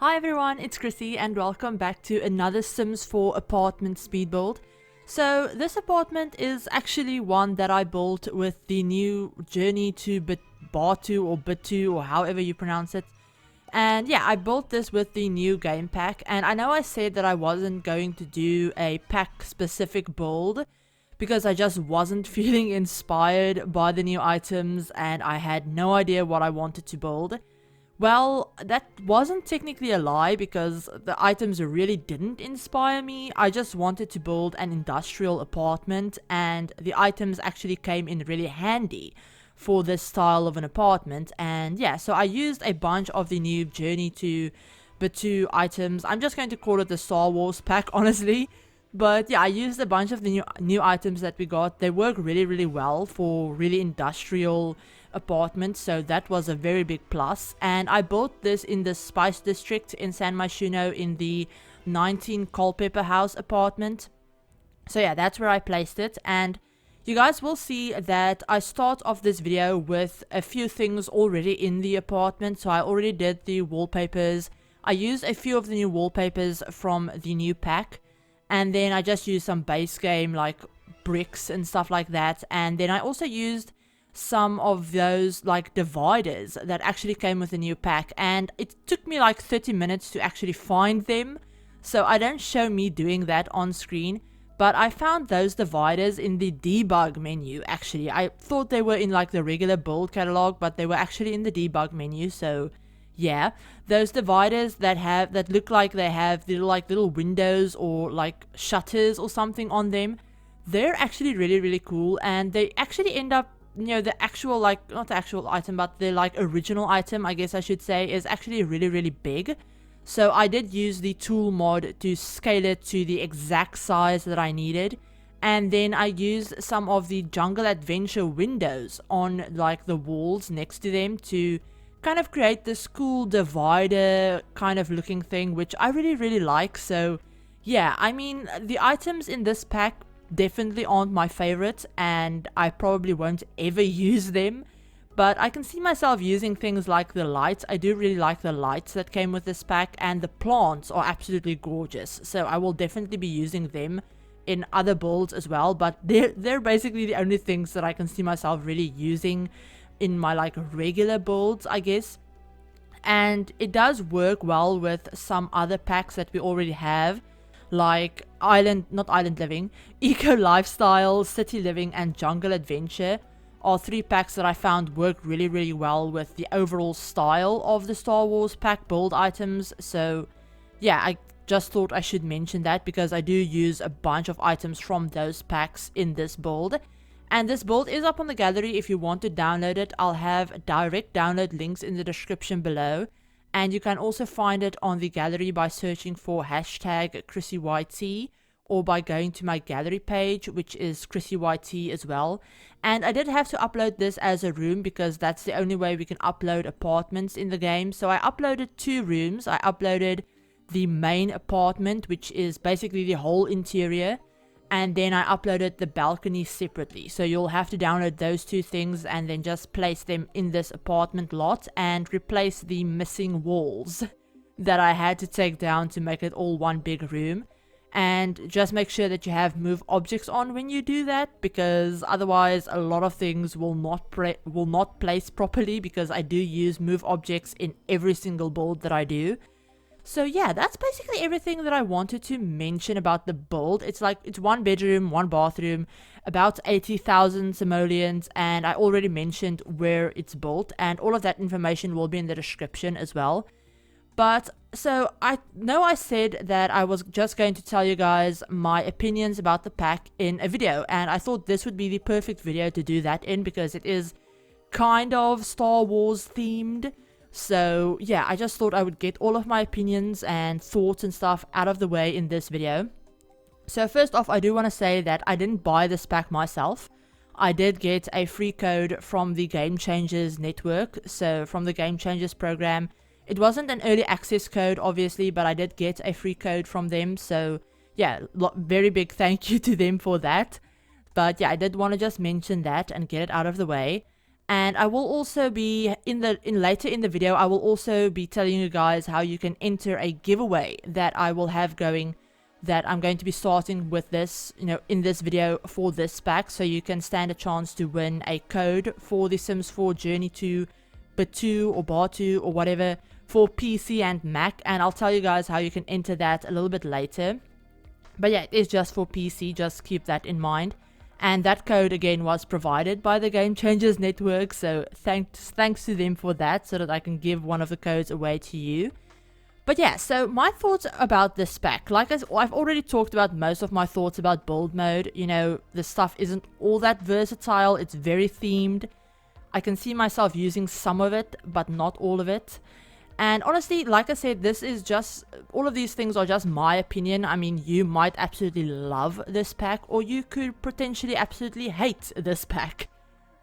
Hi everyone, it's Chrissie and welcome back to another Sims 4 apartment speed build. So this apartment is actually one that I built with the new journey to Batuu or Batuu or however you pronounce it. And yeah, I built this with the new game pack, and I know I said that I wasn't going to do a pack specific build because I just wasn't feeling inspired by the new items and I had no idea what I wanted to build. Well, that wasn't technically a lie because the items really didn't inspire me. I just wanted to build an industrial apartment and the items actually came in really handy for this style of an apartment. And yeah, so I used a bunch of the new Journey to Batuu items. I'm just going to call it the Star Wars pack, honestly. But yeah, I used a bunch of the new items that we got. They work really well for really industrial apartment, so that was a very big plus. And I built this in the Spice District in San Myshuno in the 19 Culpepper house apartment. So yeah, that's where I placed it, and you guys will see that I start off this video with a few things already in the apartment. So I already did the wallpapers. I used a few of the new wallpapers from the new pack, and then I just used some base game like bricks and stuff like that. And then I also used some of those like dividers that actually came with the new pack, and it took me like 30 minutes to actually find them, so I don't show me doing that on screen. But I found those dividers in the debug menu. Actually, I thought they were in like the regular build catalog, but they were actually in the debug menu. So yeah, those dividers that look like they have little windows or like shutters or something on them, they're actually really cool, and they actually end up, you know, the actual, like, not the actual item, but the like original item, I guess I should say, is actually really big. So I did use the tool mod to scale it to the exact size that I needed, and then I used some of the Jungle Adventure windows on like the walls next to them to kind of create this cool divider kind of looking thing, which I really like. So yeah, I mean, the items in this pack definitely aren't my favorite, and I probably won't ever use them, but I can see myself using things like the lights. I do really like the lights that came with this pack, and the plants are absolutely gorgeous, so I will definitely be using them in other builds as well. But they're basically the only things that I can see myself really using in my like regular builds, I guess. And it does work well with some other packs that we already have, like not island living, eco lifestyle, city living, and jungle adventure are three packs that I found work really well with the overall style of the Star Wars pack build items. So yeah, I just thought I should mention that because I do use a bunch of items from those packs in this build. And this build is up on the gallery if you want to download it. I'll have direct download links in the description below. And you can also find it on the gallery by searching for hashtag ChrissieYT, or by going to my gallery page, which is ChrissieYT as well. And I did have to upload this as a room because that's the only way we can upload apartments in the game. So I uploaded two rooms. I uploaded the main apartment, which is basically the whole interior, and then I uploaded the balcony separately. So you'll have to download those two things and then just place them in this apartment lot and replace the missing walls that I had to take down to make it all one big room. And just make sure that you have move objects on when you do that, because otherwise a lot of things will not place properly, because I do use move objects in every single build that I do. So yeah, that's basically everything that I wanted to mention about the build. It's one bedroom, one bathroom, about 80,000 simoleons, and I already mentioned where it's built, and all of that information will be in the description as well. But so I know I said that I was just going to tell you guys my opinions about the pack in a video, and I thought this would be the perfect video to do that in because it is kind of Star Wars themed. So yeah, I just thought I would get all of my opinions and thoughts and stuff out of the way in this video. So first off, I do want to say that I didn't buy this pack myself. I did get a free code from the Game Changers network, so from the Game Changers program. It wasn't an early access code, obviously, but I did get a free code from them. So yeah, very big thank you to them for that. But yeah, I did want to just mention that and get it out of the way. And I will also be later in the video, I will also be telling you guys how you can enter a giveaway that I will have going, that I'm going to be starting with this, in this video for this pack, so you can stand a chance to win a code for the Sims 4 Journey to Batuu or whatever for PC and Mac, and I'll tell you guys how you can enter that a little bit later. But yeah, it is just for PC, just keep that in mind. And that code again was provided by the Game Changers Network, so thanks to them for that, so that I can give one of the codes away to you. But yeah, so my thoughts about this pack, like I've already talked about most of my thoughts about build mode. The stuff isn't all that versatile, it's very themed. I can see myself using some of it, but not all of it. And honestly, like I said, all of these things are just my opinion. I mean, you might absolutely love this pack, or you could potentially absolutely hate this pack.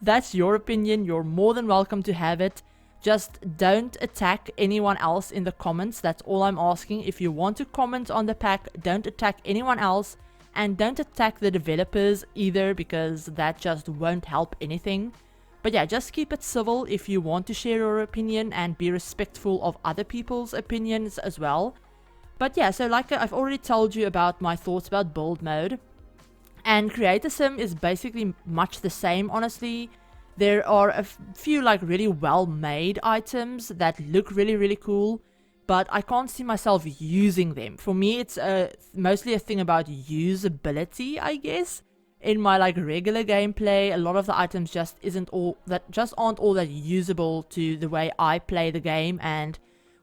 That's your opinion, you're more than welcome to have it. Just don't attack anyone else in the comments, that's all I'm asking. If you want to comment on the pack, don't attack anyone else, and don't attack the developers either, because that just won't help anything. But yeah, just keep it civil if you want to share your opinion, and be respectful of other people's opinions as well. But yeah, so like I've already told you about my thoughts about build mode. And Creator Sim is basically much the same, honestly. There are a few like really well made items that look really cool, but I can't see myself using them. For me, it's mostly a thing about usability, I guess. In my like regular gameplay, a lot of the items just aren't all that usable to the way I play the game, and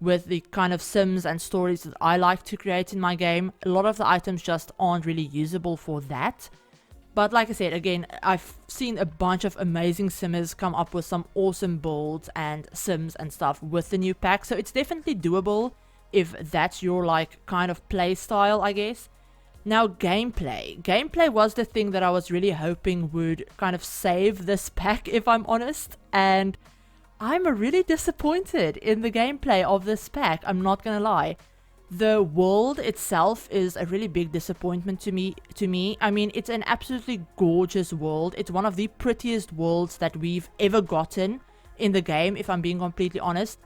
with the kind of sims and stories that I like to create in my game, a lot of the items just aren't really usable for that. But like I said, again, I've seen a bunch of amazing simmers come up with some awesome builds and sims and stuff with the new pack, so it's definitely doable if that's your like kind of play style, I guess. Now, gameplay was the thing that I was really hoping would kind of save this pack, if I'm honest, and I'm really disappointed in the gameplay of this pack, I'm not gonna lie. The world itself is a really big disappointment to me. I mean, it's an absolutely gorgeous world. It's one of the prettiest worlds that we've ever gotten in the game, if I'm being completely honest.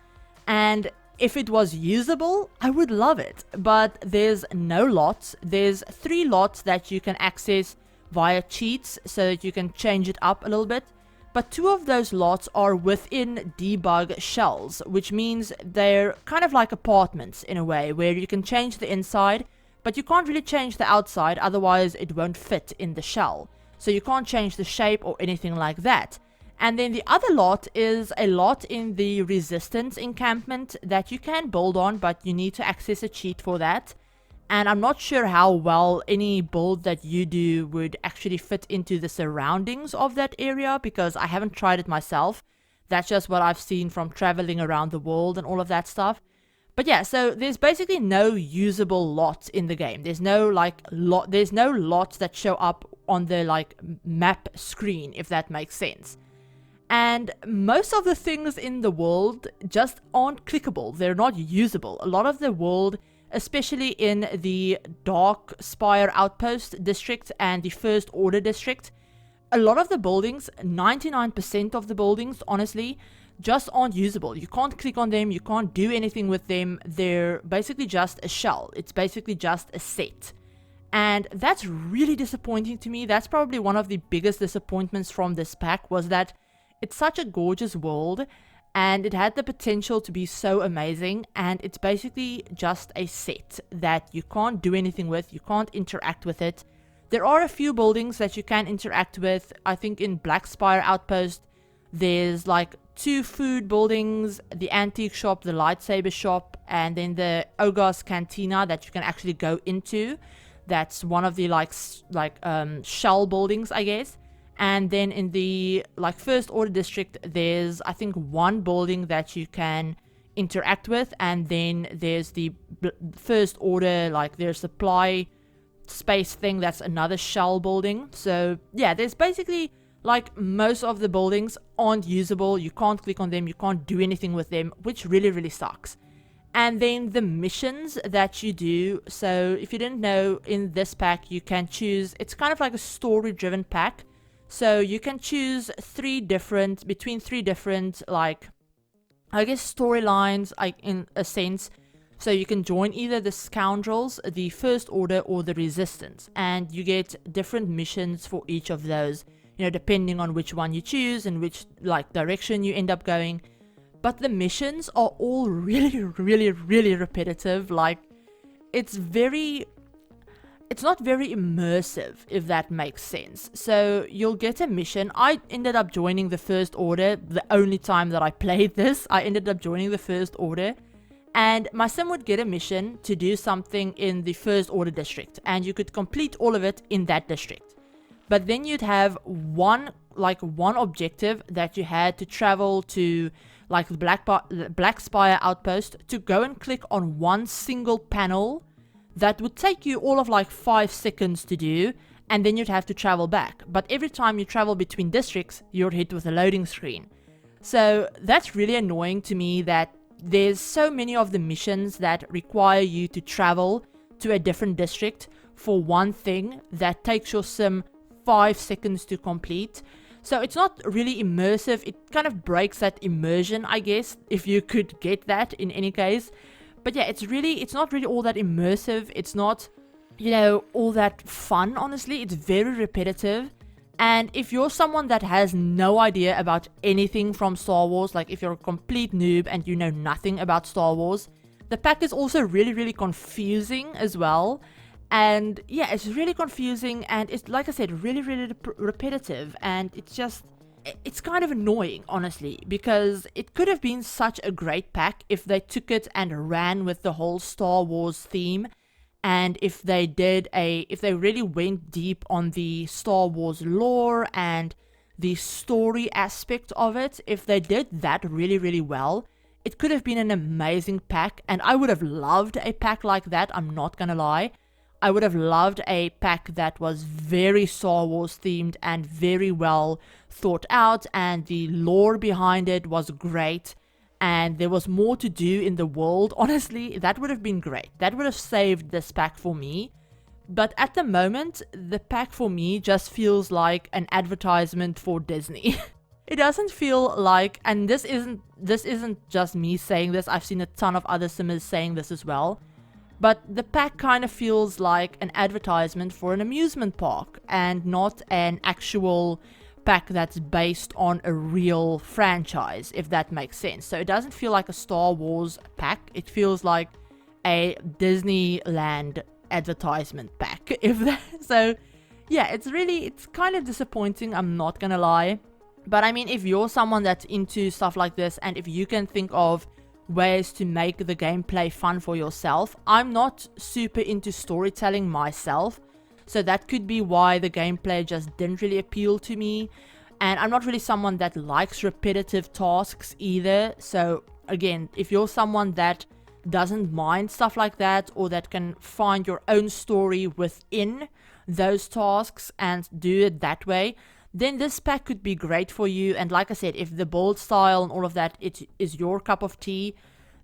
And if it was usable, I would love it. But there's no lots. There's 3 lots that you can access via cheats, so that you can change it up a little bit. But 2 of those lots are within debug shells, which means they're kind of like apartments in a way, where you can change the inside, but you can't really change the outside, otherwise it won't fit in the shell. So you can't change the shape or anything like that. And then the other lot is a lot in the resistance encampment that you can build on, but you need to access a cheat for that. And I'm not sure how well any build that you do would actually fit into the surroundings of that area, because I haven't tried it myself. That's just what I've seen from traveling around the world and all of that stuff. But yeah, so there's basically no usable lots in the game. There's no lots that show up on the like map screen, if that makes sense. And most of the things in the world just aren't clickable. They're not usable. A lot of the world, especially in the Dark Spire Outpost district and the First Order district, a lot of the buildings, 99% of the buildings, honestly, just aren't usable. You can't click on them, you can't do anything with them. They're basically just a shell. It's basically just a set. And that's really disappointing to me. That's probably one of the biggest disappointments from this pack, was that it's such a gorgeous world, and it had the potential to be so amazing, and it's basically just a set that you can't do anything with, you can't interact with it. There are a few buildings that you can interact with. I think in Black Spire Outpost, there's like 2 food buildings, the antique shop, the lightsaber shop, and then the Ogre's Cantina that you can actually go into. That's one of the shell buildings, I guess. And then in the like First Order district, there's I think 1 building that you can interact with, and then there's the First Order, like their supply space thing, that's another shell building. So yeah, there's basically like most of the buildings aren't usable. You can't click on them, you can't do anything with them, which really sucks. And then the missions that you do, so if you didn't know, in this pack you can choose, it's kind of like a story driven pack. So you can choose between three different, like, I guess storylines, in a sense. So you can join either the Scoundrels, the First Order, or the Resistance, and you get different missions for each of those, depending on which one you choose and which, like, direction you end up going. But the missions are all really, really, really repetitive. Like, it's not very immersive, if that makes sense. So you'll get a mission. I ended up joining the First Order. The only time that I played this, I ended up joining the First Order. And my sim would get a mission to do something in the First Order district, and you could complete all of it in that district. But then you'd have one objective that you had to travel to, like, the Black Spire outpost, to go and click on one single panel that would take you all of like 5 seconds to do, and then you'd have to travel back. But every time you travel between districts, you're hit with a loading screen. So that's really annoying to me, that there's so many of the missions that require you to travel to a different district for one thing that takes your sim 5 seconds to complete. So it's not really immersive. It kind of breaks that immersion, I guess, if you could get that in any case. But yeah, it's not really all that immersive. It's not, all that fun, honestly. It's very repetitive. And if you're someone that has no idea about anything from Star Wars, like if you're a complete noob and you know nothing about Star Wars, the pack is also really, really confusing as well. And yeah, it's really confusing, and it's, like I said, really, really repetitive, and it's kind of annoying, honestly, because it could have been such a great pack if they took it and ran with the whole Star Wars theme. And if they really went deep on the Star Wars lore and the story aspect of it, if they did that really, really well, it could have been an amazing pack. And I would have loved a pack like that, I'm not gonna lie. I would have loved a pack that was very Star Wars themed and very well thought out, and the lore behind it was great. And there was more to do in the world. Honestly, that would have been great. That would have saved this pack for me. But at the moment, the pack for me just feels like an advertisement for Disney. It doesn't feel like, and this isn't just me saying this, I've seen a ton of other simmers saying this as well. But the pack kind of feels like an advertisement for an amusement park, and not an actual pack that's based on a real franchise, if that makes sense. So it doesn't feel like a Star Wars pack. It feels like a Disneyland advertisement pack. So yeah, it's kind of disappointing, I'm not gonna lie. But I mean, if you're someone that's into stuff like this, and if you can think of ways to make the gameplay fun for yourself. I'm not super into storytelling myself, so that could be why the gameplay just didn't really appeal to me. And I'm not really someone that likes repetitive tasks either. So again, if you're someone that doesn't mind stuff like that, or that can find your own story within those tasks and do it that way, then this pack could be great for you. And like I said, if the build style and all of that, it is your cup of tea,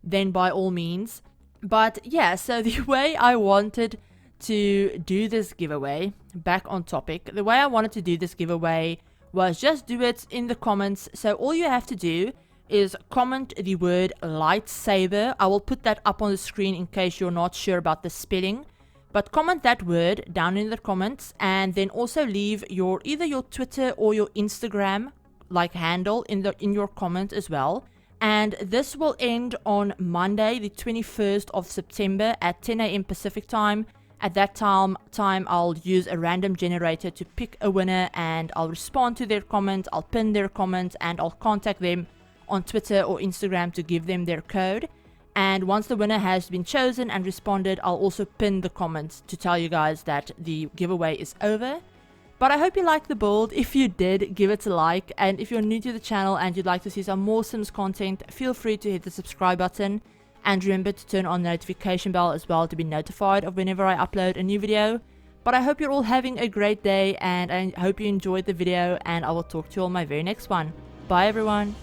then by all means. But yeah, so the way I wanted to do this giveaway, back on topic, the way I wanted to do this giveaway was just do it in the comments. So all you have to do is comment the word lightsaber. I will put that up on the screen in case you're not sure about the spelling. But comment that word down in the comments, and then also leave either your Twitter or your Instagram handle in your comment as well. And this will end on Monday, the 21st of September at 10 a.m. Pacific time. At that time I'll use a random generator to pick a winner, and I'll respond to their comment, I'll pin their comment, and I'll contact them on Twitter or Instagram to give them their code. And once the winner has been chosen and responded, I'll also pin the comments to tell you guys that the giveaway is over. But I hope you liked the build. If you did, give it a like. And if you're new to the channel and you'd like to see some more Sims content, feel free to hit the subscribe button. And remember to turn on the notification bell as well to be notified of whenever I upload a new video. But I hope you're all having a great day, and I hope you enjoyed the video, and I will talk to you all in my very next one. Bye everyone.